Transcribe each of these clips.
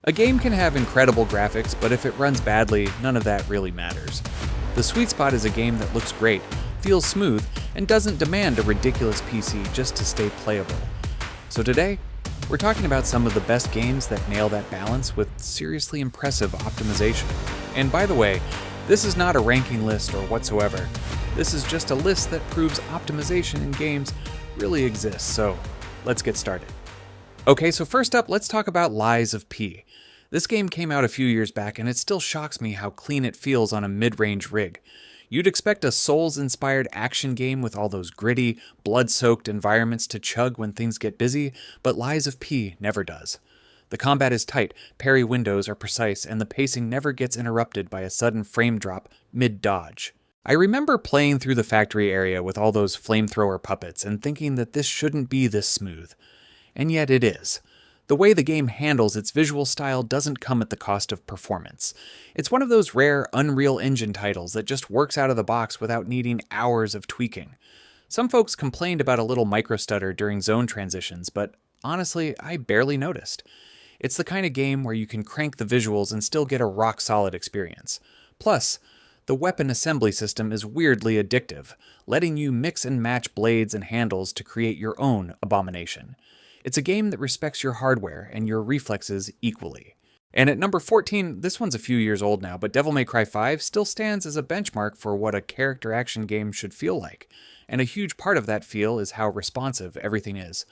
A game can have incredible graphics, but if it runs badly, none of that really matters. The sweet spot is a game that looks great, feels smooth, and doesn't demand a ridiculous PC just to stay playable. So today, we're talking about some of the best games that nail that balance with seriously impressive optimization. And by the way, this is not a ranking list or whatsoever. This is just a list that proves optimization in games really exists, so let's get started. Okay, so first up, let's talk about Lies of P. This game came out a few years back, and it still shocks me how clean it feels on a mid-range rig. You'd expect a Souls-inspired action game with all those gritty, blood-soaked environments to chug when things get busy, but Lies of P never does. The combat is tight, parry windows are precise, and the pacing never gets interrupted by a sudden frame drop mid-dodge. I remember playing through the factory area with all those flamethrower puppets and thinking that this shouldn't be this smooth. And yet it is. The way the game handles its visual style doesn't come at the cost of performance. It's one of those rare Unreal Engine titles that just works out of the box without needing hours of tweaking. Some folks complained about a little microstutter during zone transitions, but honestly, I barely noticed. It's the kind of game where you can crank the visuals and still get a rock-solid experience. Plus, the weapon assembly system is weirdly addictive, letting you mix and match blades and handles to create your own abomination. It's a game that respects your hardware and your reflexes equally. And at number 14, this one's a few years old now, but Devil May Cry 5 still stands as a benchmark for what a character action game should feel like. And a huge part of that feel is how responsive everything is.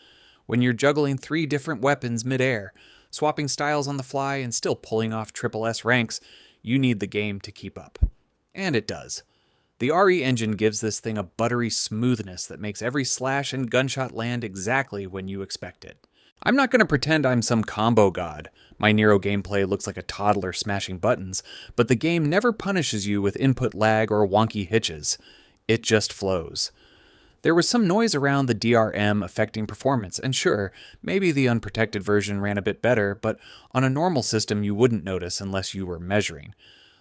When you're juggling 3 different weapons mid-air, swapping styles on the fly, and still pulling off triple S ranks, you need the game to keep up. And it does. The RE engine gives this thing a buttery smoothness that makes every slash and gunshot land exactly when you expect it. I'm not going to pretend I'm some combo god. My Nero gameplay looks like a toddler smashing buttons, but the game never punishes you with input lag or wonky hitches. It just flows. There was some noise around the DRM affecting performance, and sure, maybe the unprotected version ran a bit better, but on a normal system you wouldn't notice unless you were measuring.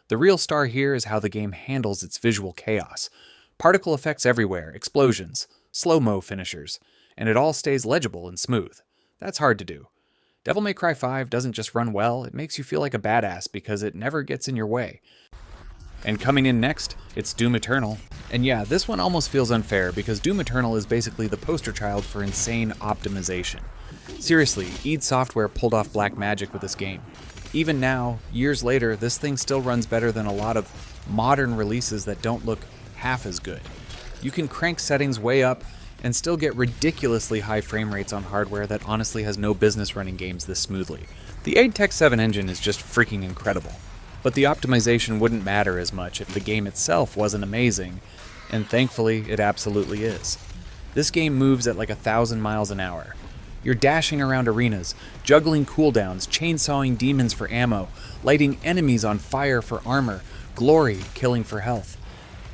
The real star here is how the game handles its visual chaos. Particle effects everywhere, explosions, slow-mo finishers, and it all stays legible and smooth. That's hard to do. Devil May Cry 5 doesn't just run well, it makes you feel like a badass because it never gets in your way. And coming in next, it's Doom Eternal. And yeah, this one almost feels unfair because Doom Eternal is basically the poster child for insane optimization. Seriously, id Software pulled off black magic with this game. Even now, years later, this thing still runs better than a lot of modern releases that don't look half as good. You can crank settings way up and still get ridiculously high frame rates on hardware that honestly has no business running games this smoothly. The Tech 7 engine is just freaking incredible, but the optimization wouldn't matter as much if the game itself wasn't amazing, and thankfully it absolutely is. This game moves at like 1,000 miles an hour. You're dashing around arenas, juggling cooldowns, chainsawing demons for ammo, lighting enemies on fire for armor, glory killing for health.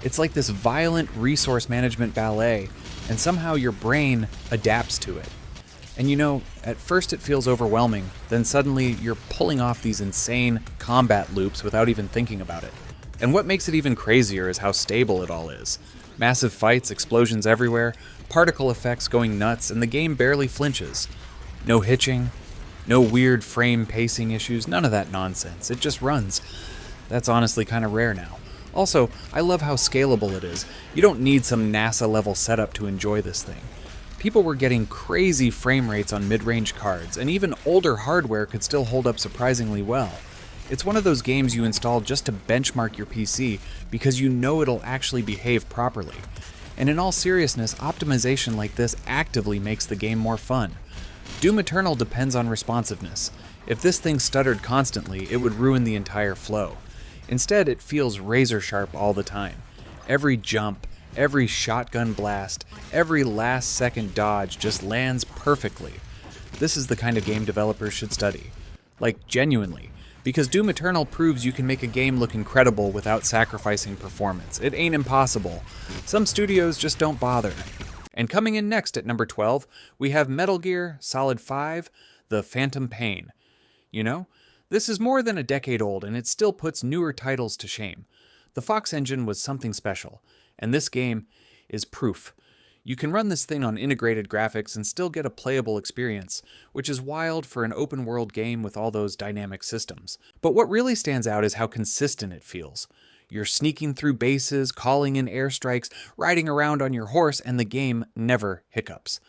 It's like this violent resource management ballet, and somehow your brain adapts to it. And you know, at first it feels overwhelming, then suddenly you're pulling off these insane combat loops without even thinking about it. And what makes it even crazier is how stable it all is. Massive fights, explosions everywhere, particle effects going nuts, and the game barely flinches. No hitching, no weird frame pacing issues, none of that nonsense. It just runs. That's honestly kind of rare now. Also, I love how scalable it is. You don't need some NASA-level setup to enjoy this thing. People were getting crazy frame rates on mid-range cards, and even older hardware could still hold up surprisingly well. It's one of those games you install just to benchmark your PC because you know it'll actually behave properly. And in all seriousness, optimization like this actively makes the game more fun. Doom Eternal depends on responsiveness. If this thing stuttered constantly, it would ruin the entire flow. Instead, it feels razor sharp all the time. Every jump, every shotgun blast, every last-second dodge just lands perfectly. This is the kind of game developers should study. Like, genuinely. Because Doom Eternal proves you can make a game look incredible without sacrificing performance. It ain't impossible. Some studios just don't bother. And coming in next at number 12, we have Metal Gear Solid 5, The Phantom Pain. You know, this is more than a decade old, and it still puts newer titles to shame. The Fox engine was something special, and this game is proof. You can run this thing on integrated graphics and still get a playable experience, which is wild for an open world game with all those dynamic systems. But what really stands out is how consistent it feels. You're sneaking through bases, calling in airstrikes, riding around on your horse, and the game never hiccups.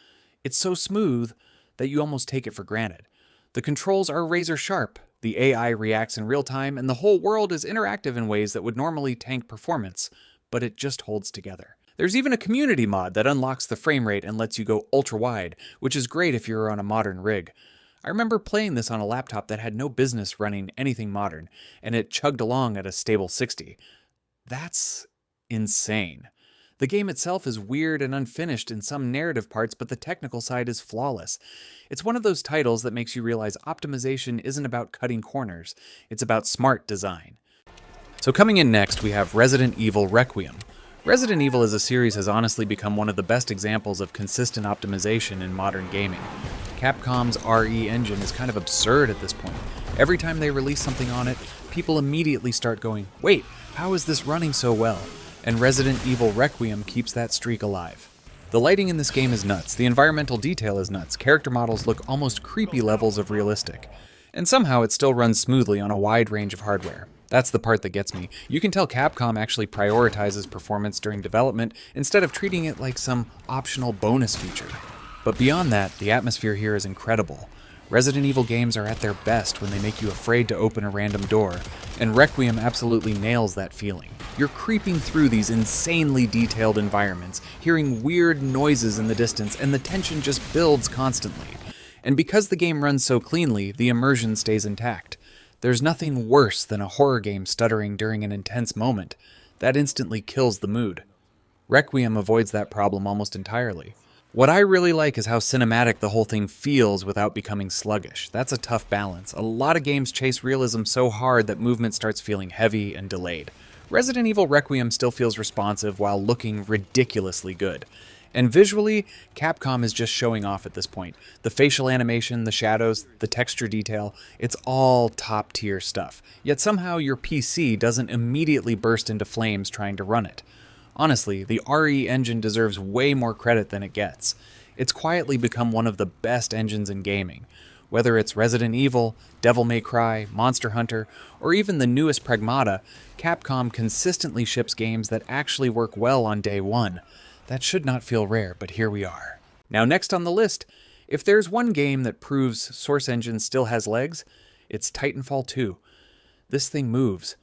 It's so smooth that you almost take it for granted. The controls are razor sharp, the AI reacts in real time, and the whole world is interactive in ways that would normally tank performance, but it just holds together. There's even a community mod that unlocks the frame rate and lets you go ultra-wide, which is great if you're on a modern rig. I remember playing this on a laptop that had no business running anything modern, and it chugged along at a stable 60. That's insane. The game itself is weird and unfinished in some narrative parts, but the technical side is flawless. It's one of those titles that makes you realize optimization isn't about cutting corners, it's about smart design. So coming in next, we have Resident Evil Requiem. Resident Evil as a series has honestly become one of the best examples of consistent optimization in modern gaming. Capcom's RE engine is kind of absurd at this point. Every time they release something on it, people immediately start going, wait, how is this running so well? And Resident Evil Requiem keeps that streak alive. The lighting in this game is nuts, the environmental detail is nuts, character models look almost creepy levels of realistic. And somehow it still runs smoothly on a wide range of hardware. That's the part that gets me. You can tell Capcom actually prioritizes performance during development instead of treating it like some optional bonus feature. But beyond that, the atmosphere here is incredible. Resident Evil games are at their best when they make you afraid to open a random door, and Requiem absolutely nails that feeling. You're creeping through these insanely detailed environments, hearing weird noises in the distance, and the tension just builds constantly. And because the game runs so cleanly, the immersion stays intact. There's nothing worse than a horror game stuttering during an intense moment. That instantly kills the mood. Requiem avoids that problem almost entirely. What I really like is how cinematic the whole thing feels without becoming sluggish. That's a tough balance. A lot of games chase realism so hard that movement starts feeling heavy and delayed. Resident Evil Requiem still feels responsive while looking ridiculously good. And visually, Capcom is just showing off at this point. The facial animation, the shadows, the texture detail, it's all top-tier stuff. Yet somehow your PC doesn't immediately burst into flames trying to run it. Honestly, the RE engine deserves way more credit than it gets. It's quietly become one of the best engines in gaming. Whether it's Resident Evil, Devil May Cry, Monster Hunter, or even the newest Pragmata, Capcom consistently ships games that actually work well on day one. That should not feel rare, but here we are. Now next on the list, if there's one game that proves Source Engine still has legs, it's Titanfall 2. This thing moves.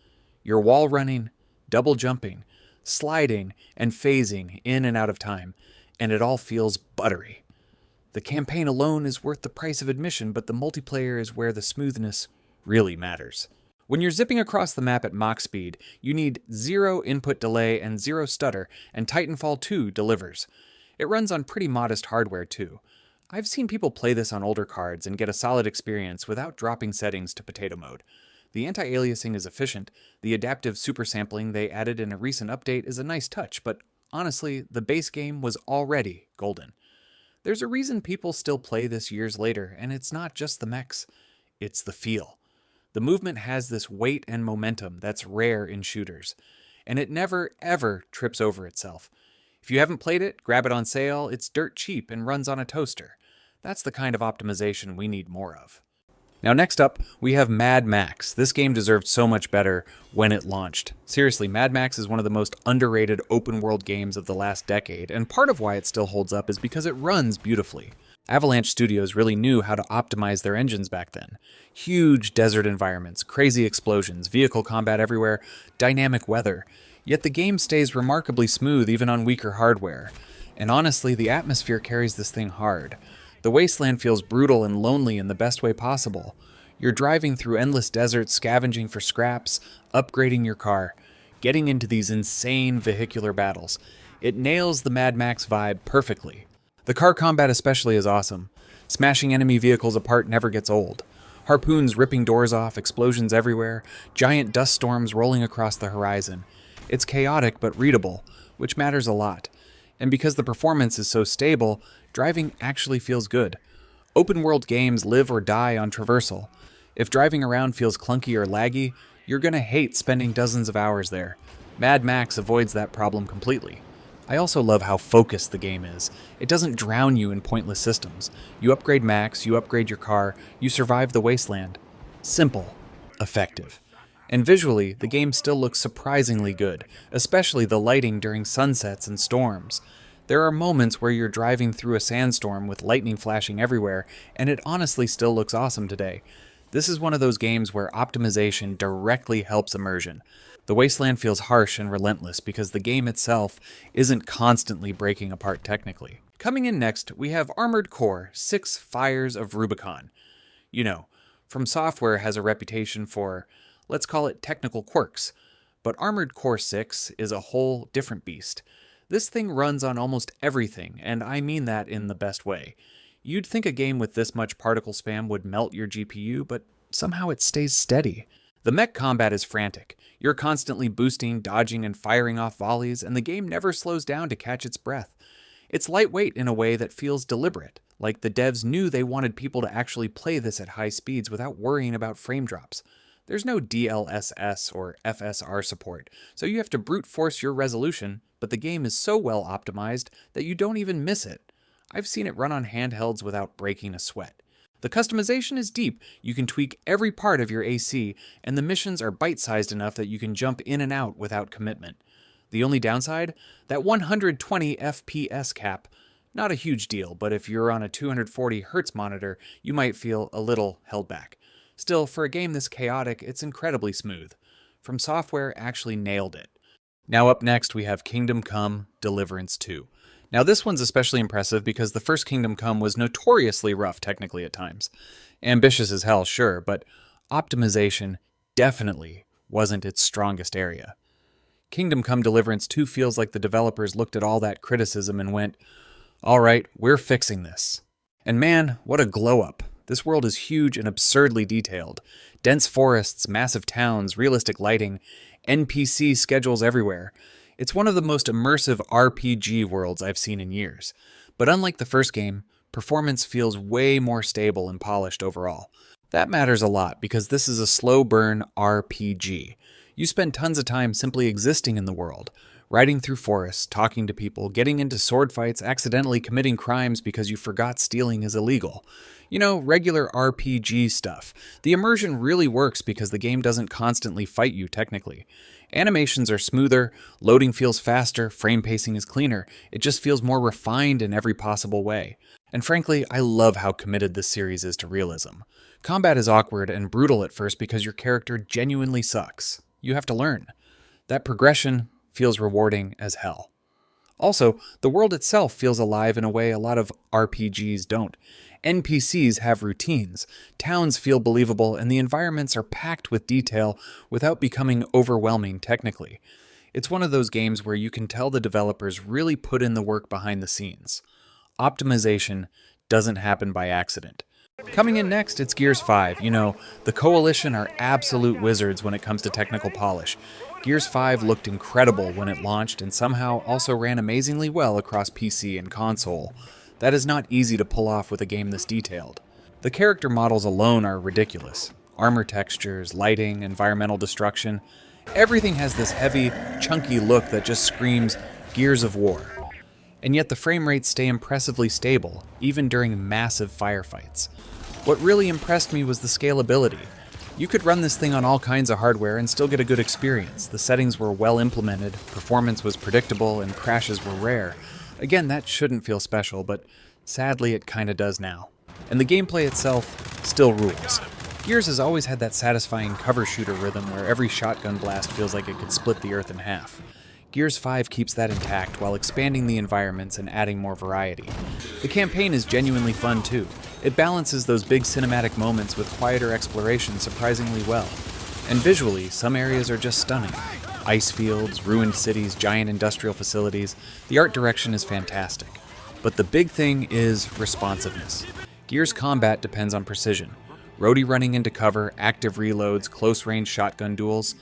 You're wall running, double jumping, sliding, and phasing in and out of time, and it all feels buttery. The campaign alone is worth the price of admission, but the multiplayer is where the smoothness really matters. When you're zipping across the map at Mach speed, you need 0 input delay and 0 stutter, and Titanfall 2 delivers. It runs on pretty modest hardware too. I've seen people play this on older cards and get a solid experience without dropping settings to potato mode. The anti-aliasing is efficient, the adaptive super sampling they added in a recent update is a nice touch, but honestly, the base game was already golden. There's a reason people still play this years later, and it's not just the mechs, it's the feel. The movement has this weight and momentum that's rare in shooters, and it never, ever trips over itself. If you haven't played it, grab it on sale, it's dirt cheap and runs on a toaster. That's the kind of optimization we need more of. Now next up, we have Mad Max. This game deserved so much better when it launched. Seriously, Mad Max is one of the most underrated open-world games of the last decade, and part of why it still holds up is because it runs beautifully. Avalanche Studios really knew how to optimize their engines back then. Huge desert environments, crazy explosions, vehicle combat everywhere, dynamic weather. Yet the game stays remarkably smooth even on weaker hardware. And honestly, the atmosphere carries this thing hard. The wasteland feels brutal and lonely in the best way possible. You're driving through endless deserts, scavenging for scraps, upgrading your car, getting into these insane vehicular battles. It nails the Mad Max vibe perfectly. The car combat especially is awesome. Smashing enemy vehicles apart never gets old. Harpoons ripping doors off, explosions everywhere, giant dust storms rolling across the horizon. It's chaotic but readable, which matters a lot. And because the performance is so stable, driving actually feels good. Open world games live or die on traversal. If driving around feels clunky or laggy, you're gonna hate spending dozens of hours there. Mad Max avoids that problem completely. I also love how focused the game is. It doesn't drown you in pointless systems. You upgrade max, you upgrade your car, you survive the wasteland. Simple, effective. And visually, the game still looks surprisingly good, especially the lighting during sunsets and storms. There are moments where you're driving through a sandstorm with lightning flashing everywhere, and it honestly still looks awesome today. This is one of those games where optimization directly helps immersion. The wasteland feels harsh and relentless because the game itself isn't constantly breaking apart technically. Coming in next, we have Armored Core 6 Fires of Rubicon. You know, From Software has a reputation for, let's call it technical quirks, but Armored Core 6 is a whole different beast. This thing runs on almost everything, and I mean that in the best way. You'd think a game with this much particle spam would melt your GPU, but somehow it stays steady. The mech combat is frantic. You're constantly boosting, dodging, and firing off volleys, and the game never slows down to catch its breath. It's lightweight in a way that feels deliberate, like the devs knew they wanted people to actually play this at high speeds without worrying about frame drops. There's no DLSS or FSR support, so you have to brute force your resolution, but the game is so well optimized that you don't even miss it. I've seen it run on handhelds without breaking a sweat. The customization is deep, you can tweak every part of your AC, and the missions are bite-sized enough that you can jump in and out without commitment. The only downside? That 120 FPS cap. Not a huge deal, but if you're on a 240 Hz monitor, you might feel a little held back. Still, for a game this chaotic, it's incredibly smooth. From Software actually nailed it. Now up next we have Kingdom Come: Deliverance 2. Now this one's especially impressive because the first Kingdom Come was notoriously rough technically at times. Ambitious as hell, sure, but optimization definitely wasn't its strongest area. Kingdom Come: Deliverance 2 feels like the developers looked at all that criticism and went, alright, we're fixing this. And man, what a glow up. This world is huge and absurdly detailed. Dense forests, massive towns, realistic lighting, NPC schedules everywhere. It's one of the most immersive RPG worlds I've seen in years. But unlike the first game, performance feels way more stable and polished overall. That matters a lot because this is a slow burn RPG. You spend tons of time simply existing in the world, riding through forests, talking to people, getting into sword fights, accidentally committing crimes because you forgot stealing is illegal. You know, regular RPG stuff. The immersion really works because the game doesn't constantly fight you technically. Animations are smoother, loading feels faster, frame pacing is cleaner. It just feels more refined in every possible way. And frankly, I love how committed this series is to realism. Combat is awkward and brutal at first because your character genuinely sucks. You have to learn. That progression feels rewarding as hell. Also, the world itself feels alive in a way a lot of RPGs don't. NPCs have routines, towns feel believable, and the environments are packed with detail without becoming overwhelming technically. It's one of those games where you can tell the developers really put in the work behind the scenes. Optimization doesn't happen by accident. Coming in next, it's Gears 5. You know, the Coalition are absolute wizards when it comes to technical polish. Gears 5 looked incredible when it launched and somehow also ran amazingly well across PC and console. That is not easy to pull off with a game this detailed. The character models alone are ridiculous. Armor textures, lighting, environmental destruction. Everything has this heavy, chunky look that just screams Gears of War. And yet the frame rates stay impressively stable, even during massive firefights. What really impressed me was the scalability. You could run this thing on all kinds of hardware and still get a good experience. The settings were well implemented, performance was predictable, and crashes were rare. Again, that shouldn't feel special, but sadly it kinda does now. And the gameplay itself still rules. Gears has always had that satisfying cover shooter rhythm where every shotgun blast feels like it could split the earth in half. Gears 5 keeps that intact while expanding the environments and adding more variety. The campaign is genuinely fun too. It balances those big cinematic moments with quieter exploration surprisingly well. And visually, some areas are just stunning. Ice fields, ruined cities, giant industrial facilities. The art direction is fantastic. But the big thing is responsiveness. Gears combat depends on precision. Roadie running into cover, active reloads, close-range shotgun duels.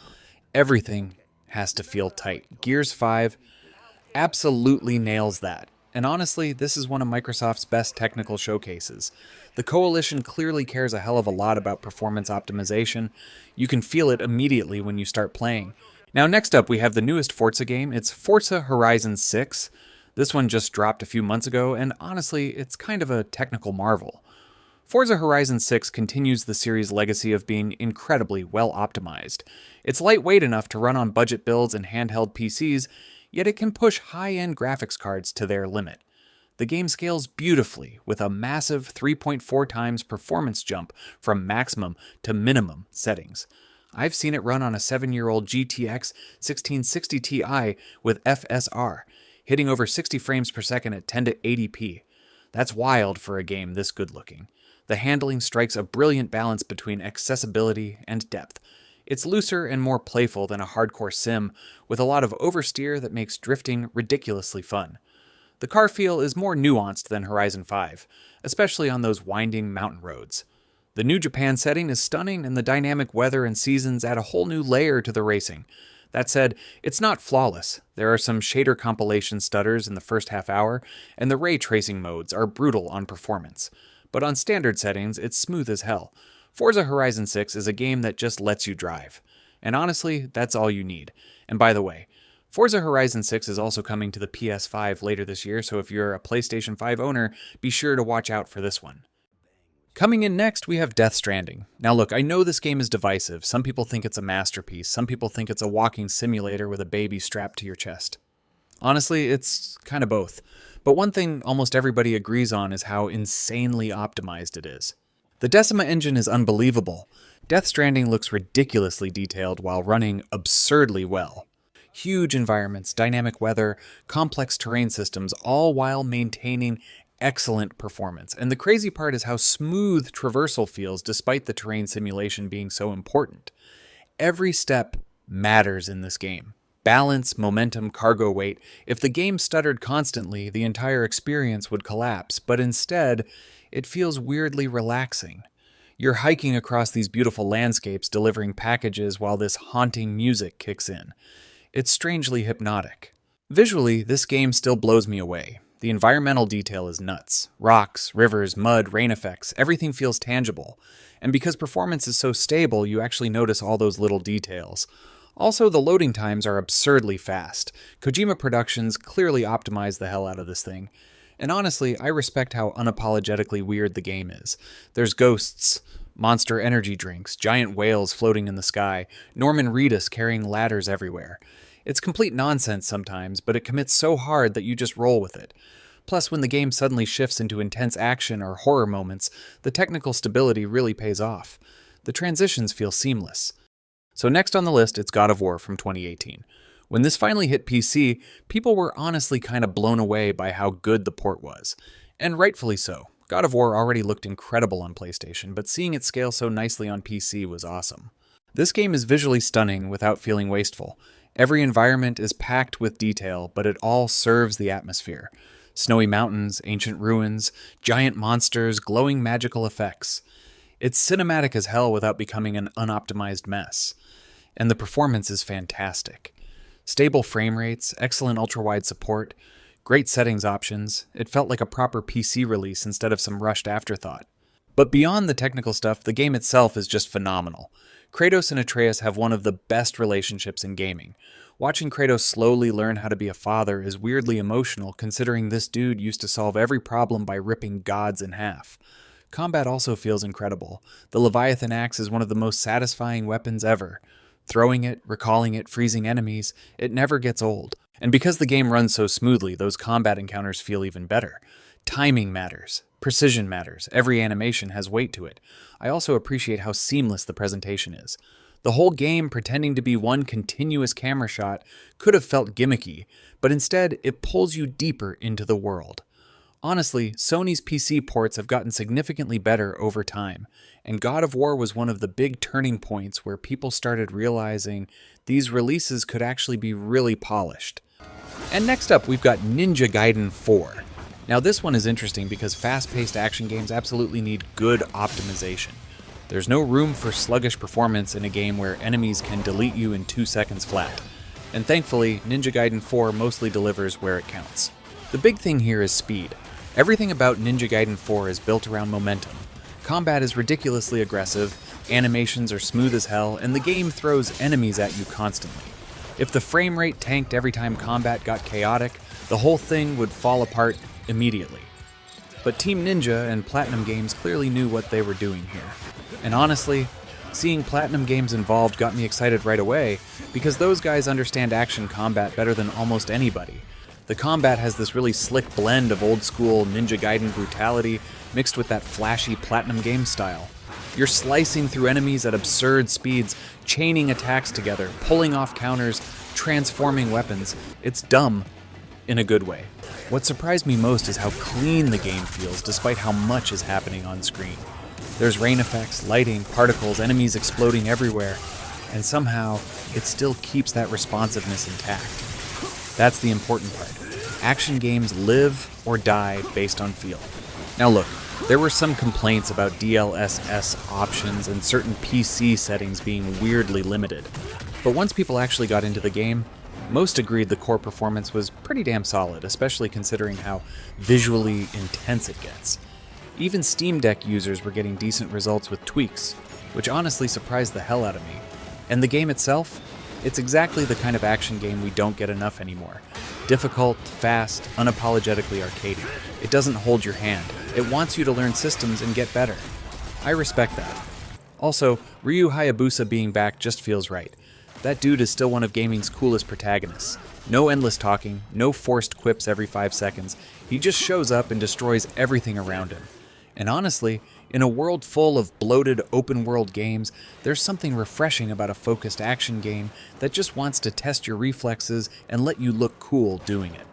Everything has to feel tight. Gears 5 absolutely nails that. And honestly, this is one of Microsoft's best technical showcases. The Coalition clearly cares a hell of a lot about performance optimization. You can feel it immediately when you start playing. Now next up we have the newest Forza game. It's Forza Horizon 6. This one just dropped a few months ago, and honestly, it's kind of a technical marvel. Forza Horizon 6 continues the series' legacy of being incredibly well optimized. It's lightweight enough to run on budget builds and handheld PCs, yet it can push high-end graphics cards to their limit. The game scales beautifully, with a massive 3.4 times performance jump from maximum to minimum settings. I've seen it run on a 7-year-old GTX 1660 Ti with FSR, hitting over 60 frames per second at 1080p. That's wild for a game this good looking. The handling strikes a brilliant balance between accessibility and depth. It's looser and more playful than a hardcore sim, with a lot of oversteer that makes drifting ridiculously fun. The car feel is more nuanced than Horizon 5, especially on those winding mountain roads. The New Japan setting is stunning, and the dynamic weather and seasons add a whole new layer to the racing. That said, it's not flawless. There are some shader compilation stutters in the first half hour, and the ray tracing modes are brutal on performance. But on standard settings, it's smooth as hell. Forza Horizon 6 is a game that just lets you drive. And honestly, that's all you need. And by the way, Forza Horizon 6 is also coming to the PS5 later this year, so if you're a PlayStation 5 owner, be sure to watch out for this one. Coming in next, we have Death Stranding. Now look, I know this game is divisive. Some people think it's a masterpiece. Some people think it's a walking simulator with a baby strapped to your chest. Honestly, it's kind of both. But one thing almost everybody agrees on is how insanely optimized it is. The Decima engine is unbelievable. Death Stranding looks ridiculously detailed while running absurdly well. Huge environments, dynamic weather, complex terrain systems, all while maintaining excellent performance. And the crazy part is how smooth traversal feels despite the terrain simulation being so important. Every step matters in this game. Balance, momentum, cargo weight. If the game stuttered constantly, the entire experience would collapse, but instead, it feels weirdly relaxing. You're hiking across these beautiful landscapes, delivering packages while this haunting music kicks in. It's strangely hypnotic. Visually, this game still blows me away. The environmental detail is nuts. Rocks, rivers, mud, rain effects, everything feels tangible. And because performance is so stable, you actually notice all those little details. Also, the loading times are absurdly fast. Kojima Productions clearly optimized the hell out of this thing. And honestly, I respect how unapologetically weird the game is. There's ghosts, monster energy drinks, giant whales floating in the sky, Norman Reedus carrying ladders everywhere. It's complete nonsense sometimes, but it commits so hard that you just roll with it. Plus, when the game suddenly shifts into intense action or horror moments, the technical stability really pays off. The transitions feel seamless. So next on the list, it's God of War from 2018. When this finally hit PC, people were honestly kind of blown away by how good the port was. And rightfully so. God of War already looked incredible on PlayStation, but seeing it scale so nicely on PC was awesome. This game is visually stunning without feeling wasteful. Every environment is packed with detail, but it all serves the atmosphere. Snowy mountains, ancient ruins, giant monsters, glowing magical effects. It's cinematic as hell without becoming an unoptimized mess. And the performance is fantastic. Stable frame rates, excellent ultra-wide support, great settings options. It felt like a proper PC release instead of some rushed afterthought. But beyond the technical stuff, the game itself is just phenomenal. Kratos and Atreus have one of the best relationships in gaming. Watching Kratos slowly learn how to be a father is weirdly emotional, considering this dude used to solve every problem by ripping gods in half. Combat also feels incredible. The Leviathan axe is one of the most satisfying weapons ever. Throwing it, recalling it, freezing enemies, it never gets old. And because the game runs so smoothly, those combat encounters feel even better. Timing matters. Precision matters. Every animation has weight to it. I also appreciate how seamless the presentation is. The whole game pretending to be one continuous camera shot could have felt gimmicky, but instead it pulls you deeper into the world. Honestly, Sony's PC ports have gotten significantly better over time, and God of War was one of the big turning points where people started realizing these releases could actually be really polished. And next up, we've got Ninja Gaiden 4. Now this one is interesting because fast-paced action games absolutely need good optimization. There's no room for sluggish performance in a game where enemies can delete you in 2 seconds flat. And thankfully, Ninja Gaiden 4 mostly delivers where it counts. The big thing here is speed. Everything about Ninja Gaiden 4 is built around momentum. Combat is ridiculously aggressive, animations are smooth as hell, and the game throws enemies at you constantly. If the frame rate tanked every time combat got chaotic, the whole thing would fall apart immediately. But Team Ninja and Platinum Games clearly knew what they were doing here. And honestly, seeing Platinum Games involved got me excited right away, because those guys understand action combat better than almost anybody. The combat has this really slick blend of old school Ninja Gaiden brutality mixed with that flashy Platinum Games style. You're slicing through enemies at absurd speeds, chaining attacks together, pulling off counters, transforming weapons. It's dumb in a good way. What surprised me most is how clean the game feels despite how much is happening on screen. There's rain effects, lighting, particles, enemies exploding everywhere, and somehow it still keeps that responsiveness intact. That's the important part. Action games live or die based on feel. Now look, there were some complaints about DLSS options and certain PC settings being weirdly limited, but once people actually got into the game, most agreed the core performance was pretty damn solid, especially considering how visually intense it gets. Even Steam Deck users were getting decent results with tweaks, which honestly surprised the hell out of me. And the game itself? It's exactly the kind of action game we don't get enough anymore. Difficult, fast, unapologetically arcadey. It doesn't hold your hand. It wants you to learn systems and get better. I respect that. Also, Ryu Hayabusa being back just feels right. That dude is still one of gaming's coolest protagonists. No endless talking, no forced quips every 5 seconds. He just shows up and destroys everything around him. And honestly, in a world full of bloated open-world games, there's something refreshing about a focused action game that just wants to test your reflexes and let you look cool doing it.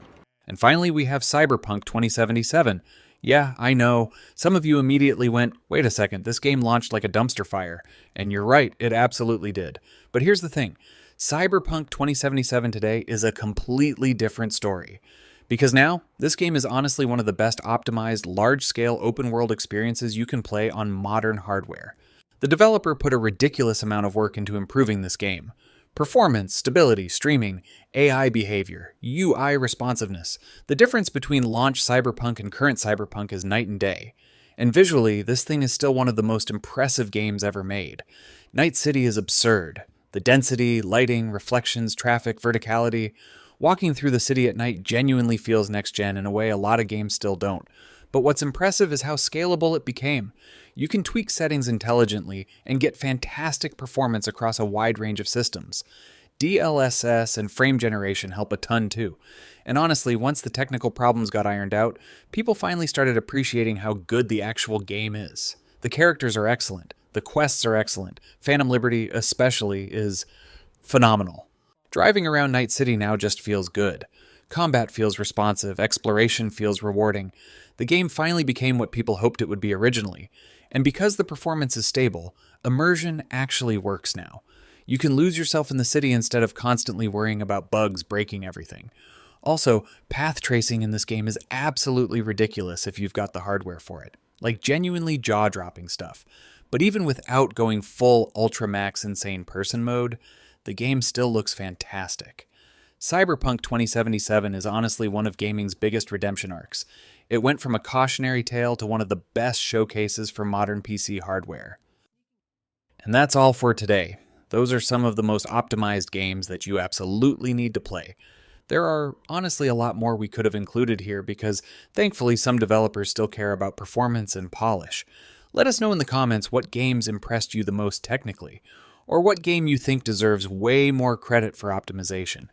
And finally, we have Cyberpunk 2077. Yeah, I know, some of you immediately went, wait a second, this game launched like a dumpster fire. And you're right, it absolutely did. But here's the thing, Cyberpunk 2077 today is a completely different story. Because now, this game is honestly one of the best optimized, large-scale open-world experiences you can play on modern hardware. The developer put a ridiculous amount of work into improving this game. Performance, stability, streaming, AI behavior, UI responsiveness. The difference between launch Cyberpunk and current Cyberpunk is night and day. And visually, this thing is still one of the most impressive games ever made. Night City is absurd. The density, lighting, reflections, traffic, verticality. Walking through the city at night genuinely feels next-gen in a way a lot of games still don't. But what's impressive is how scalable it became. You can tweak settings intelligently and get fantastic performance across a wide range of systems. DLSS and frame generation help a ton too. And honestly, once the technical problems got ironed out, people finally started appreciating how good the actual game is. The characters are excellent. The quests are excellent. Phantom Liberty, especially, is phenomenal. Driving around Night City now just feels good. Combat feels responsive, exploration feels rewarding. The game finally became what people hoped it would be originally. And because the performance is stable, immersion actually works now. You can lose yourself in the city instead of constantly worrying about bugs breaking everything. Also, path tracing in this game is absolutely ridiculous if you've got the hardware for it. Like genuinely jaw-dropping stuff. But even without going full ultra-max insane person mode, the game still looks fantastic. Cyberpunk 2077 is honestly one of gaming's biggest redemption arcs. It went from a cautionary tale to one of the best showcases for modern PC hardware. And that's all for today. Those are some of the most optimized games that you absolutely need to play. There are honestly a lot more we could have included here because thankfully some developers still care about performance and polish. Let us know in the comments what games impressed you the most technically, or what game you think deserves way more credit for optimization.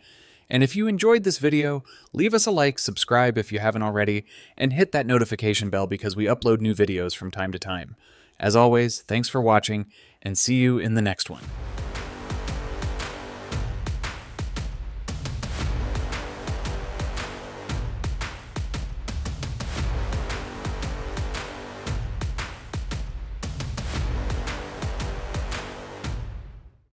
And if you enjoyed this video, leave us a like, subscribe if you haven't already, and hit that notification bell because we upload new videos from time to time. As always, thanks for watching, and see you in the next one.